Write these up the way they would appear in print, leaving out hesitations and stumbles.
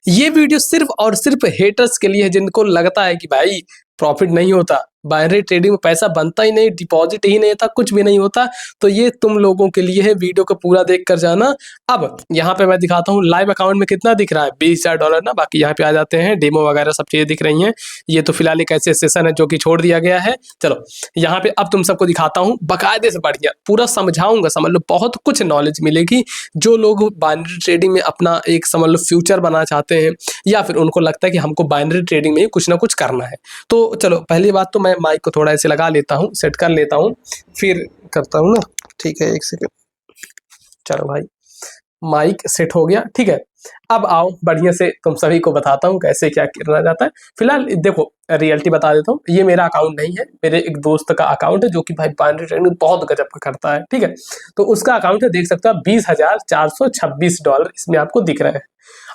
ये वीडियो सिर्फ और सिर्फ हेटर्स के लिए है जिनको लगता है कि भाई प्रॉफिट नहीं होता, बाइनरी ट्रेडिंग में पैसा बनता ही नहीं, डिपॉजिट ही नहीं होता, कुछ भी नहीं होता। तो ये तुम लोगों के लिए है, वीडियो को पूरा देख कर जाना। अब यहाँ पे मैं दिखाता हूँ लाइव अकाउंट में कितना दिख रहा है, $20,000 ना। बाकी यहाँ पे आ जाते हैं, डेमो वगैरह सब चीजें दिख रही हैं। ये तो फिलहाल एक ऐसे सेशन है जो कि छोड़ दिया गया है। चलो यहाँ पे अब तुम सबको दिखाता हूँ बाकायदे से बढ़िया, पूरा समझाऊंगा, समझ लो बहुत कुछ नॉलेज मिलेगी। जो लोग बाइनरी ट्रेडिंग में अपना एक समझ लो फ्यूचर बनाना चाहते हैं, या फिर उनको लगता है कि हमको बाइनरी ट्रेडिंग में ही कुछ ना कुछ करना है। तो चलो पहली बात तो मैं माइक को थोड़ा ऐसे लगा लेता हूँ, सेट कर लेता हूँ, फिर करता हूँ ना। ठीक है, एक सेकंड। चलो भाई, माइक सेट हो गया, ठीक है। अब आओ बढ़िया से तुम सभी को बताता हूँ कैसे क्या करना जाता है। फिलहाल देखो रियलिटी बता देता हूँ, ये मेरा अकाउंट नहीं है, मेरे एक दोस्त का अकाउंट है जो कि भाई बाइनरी ट्रेडिंग बहुत गजब का करता है, ठीक है। तो उसका अकाउंट है, देख सकते हो आप, $20,426 इसमें आपको दिख रहे हैं।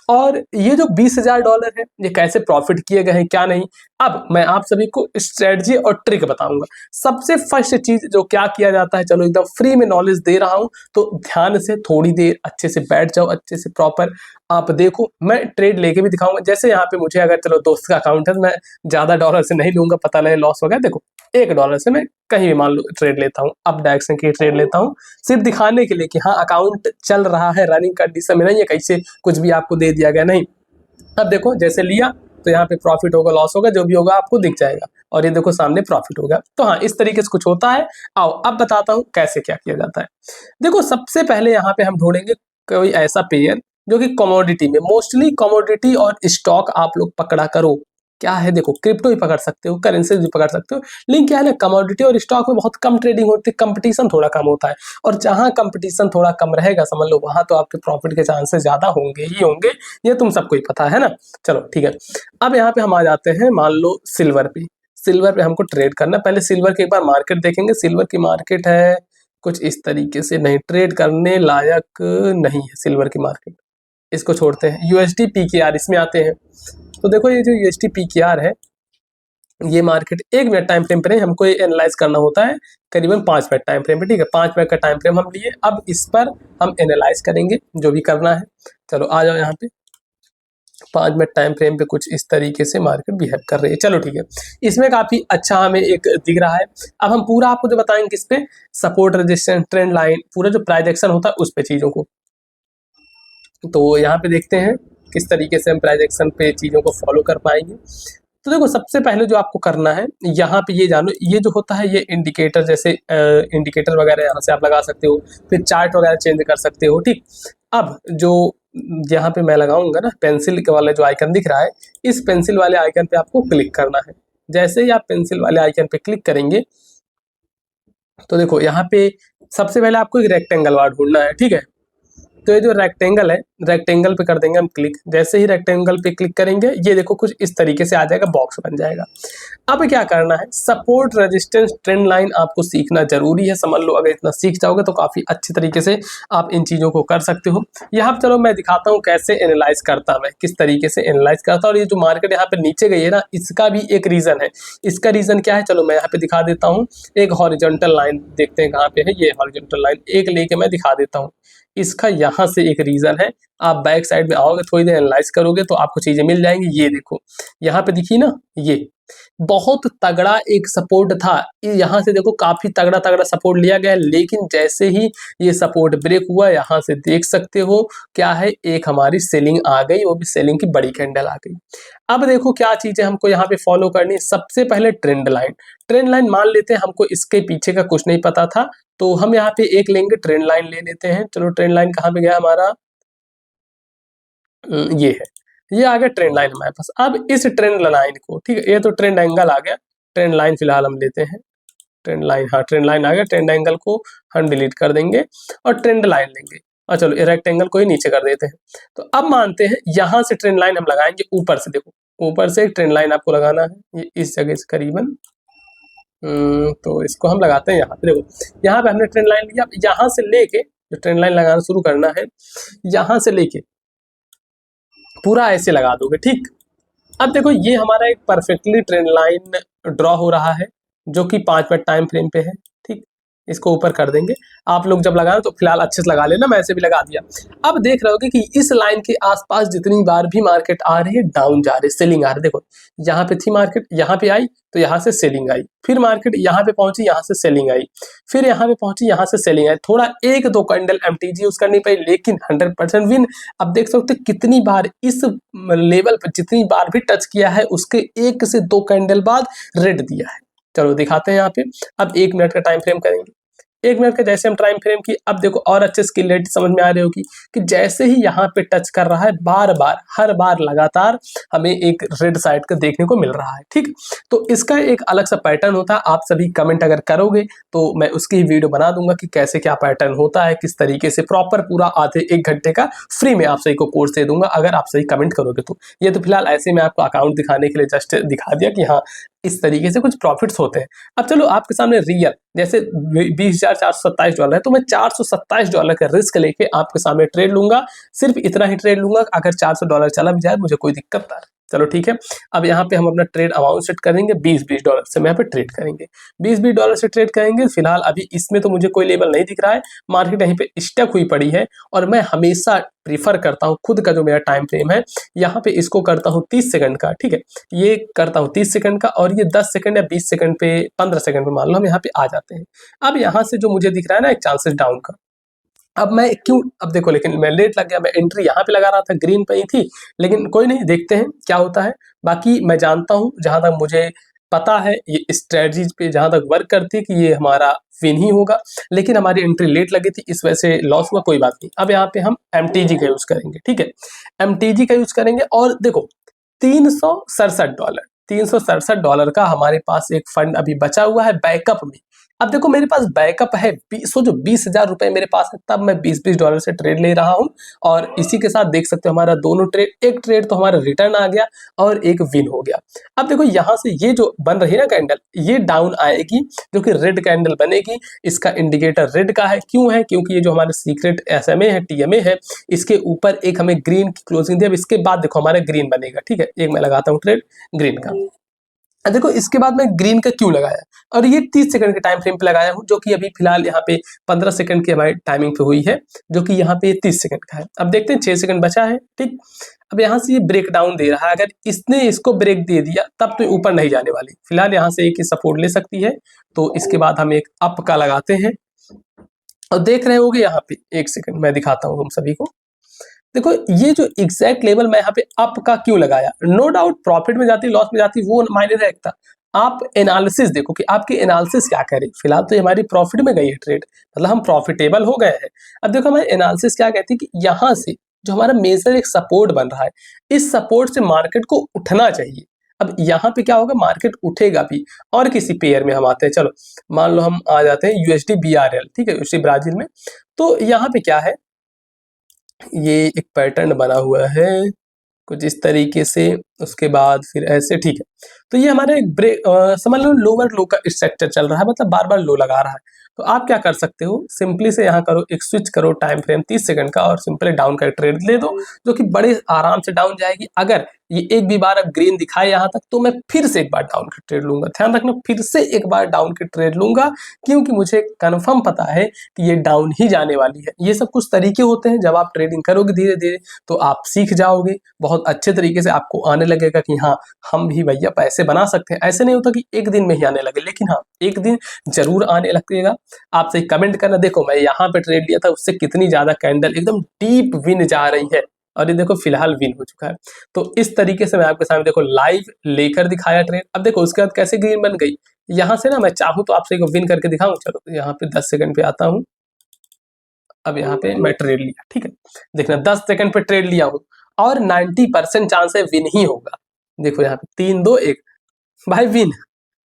और ये जो $20,000 है, ये कैसे प्रॉफिट किए गए हैं क्या नहीं, अब मैं आप सभी को स्ट्रेटजी और ट्रिक बताऊंगा। सबसे फर्स्ट चीज जो क्या किया जाता है, चलो एकदम फ्री में नॉलेज दे रहा हूं, तो ध्यान से थोड़ी देर अच्छे से बैठ जाओ, अच्छे से प्रॉपर आप देखो। मैं ट्रेड लेके भी दिखाऊंगा, जैसे यहाँ पे मुझे अगर चलो दोस्त का अकाउंट है तो मैं ज्यादा डॉलर से नहीं लूंगा, पता लगे लॉस हो गया। देखो $1 से मैं कहीं भी मान लो ट्रेड लेता हूँ, अप डायरेक्शन की ट्रेड लेता हूँ, सिर्फ दिखाने के लिए कि हाँ अकाउंट चल रहा है, रनिंग कंडीशन में नहीं है, कैसे कुछ भी आपको दे दिया गया नहीं। अब देखो जैसे लिया तो यहाँ पे प्रॉफिट होगा, लॉस होगा, जो भी होगा आपको दिख जाएगा, और ये देखो सामने प्रॉफिट होगा। तो हाँ, इस तरीके से कुछ होता है। आओ अब बताता हूँ कैसे क्या किया जाता है। देखो सबसे पहले यहाँ पे हम ढूंढेंगे कोई ऐसा पेयर जो कि कमोडिटी में, मोस्टली कमोडिटी और स्टॉक आप लोग पकड़ा करो। क्या है, देखो क्रिप्टो भी पकड़ सकते हो, करेंसी भी पकड़ सकते हो, लेकिन क्या है ना, कमोडिटी और स्टॉक में बहुत कम ट्रेडिंग होती है, कंपटीशन थोड़ा कम होता है। और जहां कंपटीशन थोड़ा कम रहेगा, समझ लो वहां तो आपके प्रॉफिट के चांसेस ज्यादा होंगे ही होंगे, ये तुम सबको ही पता है ना। चलो ठीक है, अब यहाँ पे हम आ जाते हैं, मान लो सिल्वर पे। सिल्वर पे हमको ट्रेड करना, पहले सिल्वर की एक बार मार्केट देखेंगे। सिल्वर की मार्केट है कुछ इस तरीके से, नहीं ट्रेड करने लायक नहीं है सिल्वर की मार्केट, इसको छोड़ते हैं। यूएसडी पीकेआर इसमें आते हैं, तो देखो ये जो यूएसडी पीकेआर है, ये मार्केट 1 मिनट टाइम फ्रेम पे नहीं, हमको ये एनालाइज करना होता है करीबन 5 मिनट टाइम फ्रेम पे, ठीक है। 5 मिनट का टाइम फ्रेम हम लिए, अब इस पर हम एनालाइज करेंगे जो भी करना है। चलो आ जाओ यहाँ पे, 5 मिनट टाइम फ्रेम पे कुछ इस तरीके से मार्केट बिहेव कर रही है। चलो ठीक है, इसमें काफी अच्छा हमें एक दिख रहा है। अब हम पूरा आपको जो बताएंगे किस पे, सपोर्ट रेजिस्टेंस ट्रेंड लाइन, पूरा जो प्राइस एक्शन होता है उस पे चीजों को। तो यहाँ पे देखते हैं किस तरीके से हम प्राइस एक्शन पे चीजों को फॉलो कर पाएंगे। तो देखो सबसे पहले जो आपको करना है, यहाँ पे ये जानो, ये जो होता है ये इंडिकेटर, जैसे इंडिकेटर वगैरह यहाँ से आप लगा सकते हो, फिर चार्ट वगैरह चेंज कर सकते हो, ठीक। अब जो यहाँ पे मैं लगाऊंगा ना, पेंसिल के वाले जो आइकन दिख रहा है, इस पेंसिल वाले आइकन पे आपको क्लिक करना है। जैसे ही आप पेंसिल वाले आइकन पे क्लिक करेंगे, तो देखो यहाँ पे सबसे पहले आपको एक रेक्टेंगल वाला ढूंढना है, ठीक है। तो ये जो रेक्टेंगल है, रेक्टेंगल पे कर देंगे हम क्लिक। जैसे ही रेक्टेंगल पे क्लिक करेंगे, ये देखो कुछ इस तरीके से आ जाएगा, बॉक्स बन जाएगा। अब क्या करना है, सपोर्ट रेजिस्टेंस ट्रेंड लाइन आपको सीखना जरूरी है, समझ लो। अगर इतना सीख जाओगे तो काफी अच्छे तरीके से आप इन चीजों को कर सकते हो। यहाँ चलो मैं दिखाता हूँ कैसे एनालाइज करता, मैं किस तरीके से एनालाइज करता हूँ। और ये जो मार्केट यहाँ पे नीचे गई है ना, इसका भी एक रीजन है। इसका रीजन क्या है, चलो मैं यहाँ पे दिखा देता हूँ। एक हॉरिजॉन्टल लाइन देखते हैं कहाँ पे है, ये हॉरिजॉन्टल लाइन एक लेके मैं दिखा देता हूँ। इसका यहाँ से एक रीजन है, आप बैक साइड में आओगे, थोड़ी देर एनालाइज करोगे तो आपको चीजें मिल जाएंगी। ये देखो यहाँ पे दिखी ना, ये बहुत तगड़ा एक सपोर्ट था, यहाँ से देखो काफी तगड़ा तगड़ा सपोर्ट लिया गया है, लेकिन जैसे ही ये सपोर्ट ब्रेक हुआ, यहाँ से देख सकते हो क्या है, एक हमारी सेलिंग आ गई, वो भी सेलिंग की बड़ी कैंडल आ गई। अब देखो क्या चीजें हमको यहाँ पे फॉलो करनी है। सबसे पहले ट्रेंड लाइन, ट्रेंड लाइन मान लेते हैं, हमको इसके पीछे का कुछ नहीं पता था, तो हम यहाँ पे एक लेंगे, ट्रेंड लाइन ले लेते हैं। चलो ट्रेंड लाइन कहाँ पे गया हमारा, ये है, ये आ गया ट्रेंड लाइन हमारे पास। अब इस ट्रेंड लाइन को, ठीक है, ये तो ट्रेंड एंगल आ गया, ट्रेंड लाइन फिलहाल हम लेते हैं। ट्रेंड लाइन, हाँ ट्रेंड लाइन आ गया, ट्रेंड एंगल को हम डिलीट कर देंगे और ट्रेंड लाइन लेंगे। और चलो रेक्टेंगल को ही नीचे कर देते हैं। तो अब मानते हैं यहाँ से ट्रेंड लाइन हम लगाएंगे ऊपर से, देखो ऊपर से एक ट्रेंड लाइन आपको लगाना है, ये इस जगह से करीबन, तो इसको हम लगाते हैं यहाँ पे। देखो यहाँ पे हमने ट्रेंड लाइन लिया, यहाँ से लेके जो ट्रेंड लाइन लगाना शुरू करना है, यहाँ से लेके पूरा ऐसे लगा दोगे, ठीक। अब देखो ये हमारा एक परफेक्टली ट्रेंड लाइन ड्रॉ हो रहा है, जो कि 5 मिनट टाइम फ्रेम पे है, ठीक। इसको ऊपर कर देंगे। आप लोग जब लगाना तो फिलहाल अच्छे से लगा लेना, मैं ऐसे भी लगा दिया। अब देख रहे होगे कि इस लाइन के आसपास जितनी बार भी मार्केट आ रही है डाउन जा रही है, सेलिंग आ रही है। देखो यहाँ पे थी मार्केट, यहाँ पे आई तो यहाँ से सेलिंग आई, फिर मार्केट यहाँ पे पहुंची, यहाँ से सेलिंग आई, फिर यहाँ पे पहुंची, यहाँ से सेलिंग आई। थोड़ा एक दो कैंडल एमटीजी यूज करनी पड़ी, लेकिन 100% विन। अब देख सकते हो कितनी बार इस लेवल पर जितनी बार भी टच किया है उसके 1 से 2 कैंडल बाद रेड दिया है। चलो दिखाते हैं यहाँ पे। अब 1 मिनट का टाइम फ्रेम करेंगे। 1 मिनट का जैसे हम टाइम फ्रेम की, अब देखो और अच्छे से क्लियरिटी समझ में आ रही होगी कि जैसे ही यहाँ पे टच कर रहा है बार बार हर बार लगातार हमें एक रेड साइड का देखने को मिल रहा है। ठीक, तो इसका एक अलग सा पैटर्न होता है। आप सभी कमेंट अगर करोगे तो मैं उसकी वीडियो बना दूंगा कि कैसे क्या पैटर्न होता है, किस तरीके से प्रॉपर पूरा आधे 1 घंटे का फ्री में आप सही को कोर्स दे दूंगा अगर आप सही कमेंट करोगे तो। ये तो फिलहाल ऐसे में आपको अकाउंट दिखाने के लिए जस्ट दिखा दिया कि हाँ इस तरीके से कुछ प्रॉफिट्स होते हैं। अब चलो आपके सामने रियल जैसे $20,427 है, तो मैं $427 का रिस्क लेके आपके सामने ट्रेड लूंगा। सिर्फ इतना ही ट्रेड लूंगा, अगर $400 चला भी जाए मुझे कोई दिक्कत ना है। चलो ठीक है, अब यहाँ पे हम अपना ट्रेड अमाउंट सेट करेंगे। $20 से मैं यहाँ पे ट्रेड करेंगे, $20 से ट्रेड करेंगे। फिलहाल अभी इसमें तो मुझे कोई लेवल नहीं दिख रहा है, मार्केट यहीं पे स्टक हुई पड़ी है। और मैं हमेशा प्रीफर करता हूँ खुद का जो मेरा टाइम फ्रेम है, यहाँ पे इसको करता हूँ 30 सेकंड का। ठीक है, ये करता हूँ 30 सेकंड का, और ये 10 सेकंड या 20 सेकंड पे 15 सेकंड पे मान लो हम यहाँ पे आ जाते हैं। अब यहाँ से जो मुझे दिख रहा है ना एक चांसेस डाउन का, अब मैं क्यों, अब देखो लेकिन मैं लेट लग गया, मैं एंट्री यहाँ पे लगा रहा था, ग्रीन पे ही थी, लेकिन कोई नहीं, देखते हैं क्या होता है। बाकी मैं जानता हूँ, जहां तक मुझे पता है ये स्ट्रेटजीज पे जहां तक वर्क करती है कि ये हमारा विन ही होगा, लेकिन हमारी एंट्री लेट लगी थी इस वजह से लॉस हुआ। कोई बात नहीं, अब यहाँ पे हम एमटीजी का यूज करेंगे। ठीक है, एमटीजी का यूज करेंगे, और देखो $367 $367 का हमारे पास एक फंड अभी बचा हुआ है बैकअप में। अब देखो मेरे पास बैकअप है, सोचो $20,000 मेरे पास है, तब मैं $20 से ट्रेड ले रहा हूं। और इसी के साथ देख सकते हो हमारा दोनों ट्रेड, एक ट्रेड तो हमारा रिटर्न आ गया और एक विन हो गया। अब देखो यहाँ से ये जो बन रही है ना कैंडल, ये डाउन आएगी जो कि रेड कैंडल बनेगी। इसका इंडिकेटर रेड का है, क्यों है? क्योंकि ये जो हमारे सीक्रेट SMA है, TMA है, इसके ऊपर एक हमें ग्रीन की क्लोजिंग दी। अब इसके बाद देखो हमारा ग्रीन बनेगा। ठीक है, एक मैं लगाता हूँ ट्रेड ग्रीन का। देखो इसके बाद मैं ग्रीन का क्यों लगाया, और ये 30 सेकंड के टाइम फ्रेम पे लगाया हूं, जो कि अभी फिलहाल यहाँ पे 15 सेकंड की हमारी टाइमिंग पे हुई है, जो कि यहाँ पे 30 सेकंड का है। अब देखते हैं 6 सेकंड बचा है। ठीक, अब यहाँ से ये ब्रेक डाउन दे रहा है, अगर इसने इसको ब्रेक दे दिया तब तो ऊपर नहीं जाने वाली। फिलहाल यहाँ से एक ही सपोर्ट ले सकती है, तो इसके बाद हम एक अप का लगाते हैं। और देख रहे होगे यहाँ पे, एक सेकंड मैं दिखाता हूँ हम सभी को। देखो ये जो एग्जैक्ट लेवल मैं यहाँ पे अप का क्यों लगाया, नो डाउट प्रॉफिट में जाती लॉस में जाती वो मायने रखता, आप एनालिसिस देखो कि आपकी एनालिसिस क्या करे। फिलहाल तो हमारी प्रॉफिट में गई है ट्रेड, मतलब हम प्रॉफिटेबल हो गए हैं। अब देखो हमारी एनालिसिस क्या कहती है कि यहाँ से जो हमारा मेजर एक सपोर्ट बन रहा है, इस सपोर्ट से मार्केट को उठना चाहिए। अब यहाँ पे क्या होगा, मार्केट उठेगा भी। और किसी पेयर में हम आते हैं, चलो मान लो हम आ जाते हैं USD BRL। ठीक है, USD ब्राजील में। तो यहाँ पे क्या है, ये एक पैटर्न बना हुआ है कुछ इस तरीके से, उसके बाद फिर ऐसे। ठीक है, तो ये हमारे ब्रेक समझ लो लोअर लो का स्ट्रक्चर चल रहा है, मतलब बार बार लो लगा रहा है। तो आप क्या कर सकते हो, सिंपली से यहाँ करो एक स्विच करो टाइम फ्रेम 30 सेकंड का, और सिंपली डाउन का ट्रेड ले दो, जो कि बड़े आराम से डाउन जाएगी। अगर ये एक भी बार अब ग्रीन दिखाए यहाँ तक, तो मैं फिर से एक बार डाउन की ट्रेड लूंगा। ध्यान रखना, फिर से एक बार डाउन की ट्रेड लूंगा, क्योंकि मुझे कंफर्म पता है कि ये डाउन ही जाने वाली है। ये सब कुछ तरीके होते हैं, जब आप ट्रेडिंग करोगे धीरे धीरे तो आप सीख जाओगे, बहुत अच्छे तरीके से आपको आने लगेगा कि हाँ हम भी भैया पैसे बना सकते हैं। ऐसे नहीं होता कि एक दिन में ही आने लगे, लेकिन हाँ एक दिन जरूर आने लगेगा। आप सही कमेंट करना। देखो मैं यहाँ पे ट्रेड लिया था, उससे कितनी ज्यादा कैंडल एकदम डीप विन जा रही है, और ये देखो फिलहाल विन हो चुका है। तो इस तरीके से मैं आपके सामने देखो लाइव लेकर दिखाया ट्रेड। अब देखो उसके बाद कैसे ग्रीन बन गई, यहाँ से ना मैं चाहूँ तो आप सही को विन करके दिखाऊं। चलो यहाँ पे 10 सेकंड पे आता हूँ। अब यहाँ पे मैं ट्रेड लिया, ठीक है, देखना 10 सेकंड पे ट्रेड लिया हूँ, और 90% चांस है विन ही होगा। देखो यहाँ पे 3 2 1 भाई विन।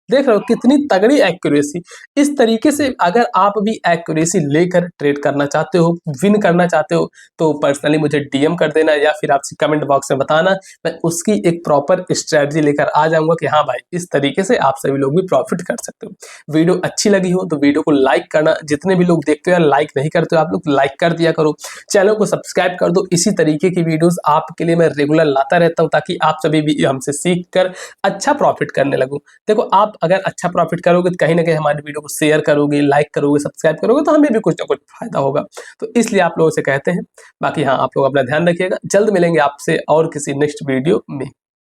देख रहे हो कितनी तगड़ी एक्यूरेसी। इस तरीके से अगर आप भी एक्यूरेसी लेकर ट्रेड करना चाहते हो, विन करना चाहते हो, तो पर्सनली मुझे DM कर देना, या फिर आपसे कमेंट बॉक्स में बताना। मैं उसकी एक प्रॉपर स्ट्रेटजी लेकर आ जाऊंगा कि हाँ भाई इस तरीके से आप सभी लोग भी प्रॉफिट कर सकते हो। वीडियो अच्छी लगी हो तो वीडियो को लाइक करना, जितने भी लोग देखते हो लाइक नहीं करते हो आप लोग लाइक कर दिया करो, चैनल को सब्सक्राइब कर दो। इसी तरीके की वीडियोस आपके लिए मैं रेगुलर लाता रहता हूँ, ताकि आप सभी भी हमसे सीख कर अच्छा प्रॉफिट करने लगूँ। देखो आप अगर अच्छा प्रॉफिट करोगे तो कहीं ना कहीं हमारी वीडियो को शेयर करोगे, लाइक करोगे, सब्सक्राइब करोगे तो हमें भी कुछ ना कुछ फायदा होगा। तो इसलिए आप लोगों से कहते हैं। बाकी हाँ, आप लोग अपना ध्यान रखिएगा। जल्द मिलेंगे आपसे और किसी नेक्स्ट वीडियो में।